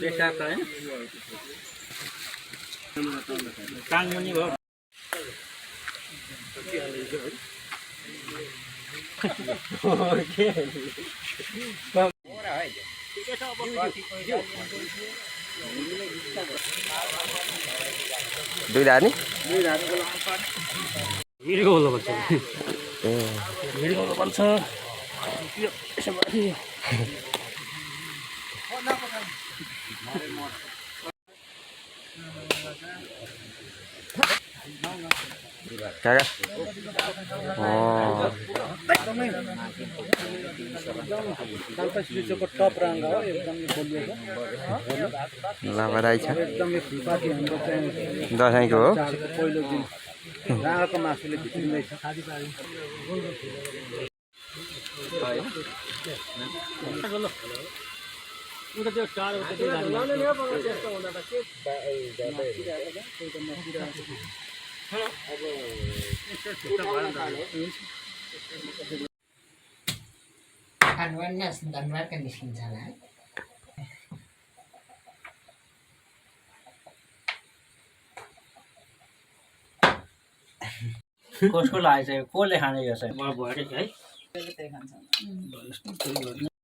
देखाएको हैन काङमुनि भयो दुई धानी भिडियो बोल्नु पर्छ भिडियो बोल्नु पर्छ यसो माथि काका कालपासीको टप रङ हो एकदमै बोलिएको लाभराइ छ एकदमै फुलपाती हाम्रो चाहिँ दसैँको हो पहिलो दिन राँगाको मासुले भित्रिँदैछ उता त्यो टाढो धनबादका निस्किन्छ होला है कसको लागेको छ कसले खाने यो चाहिँ मलाई भयो है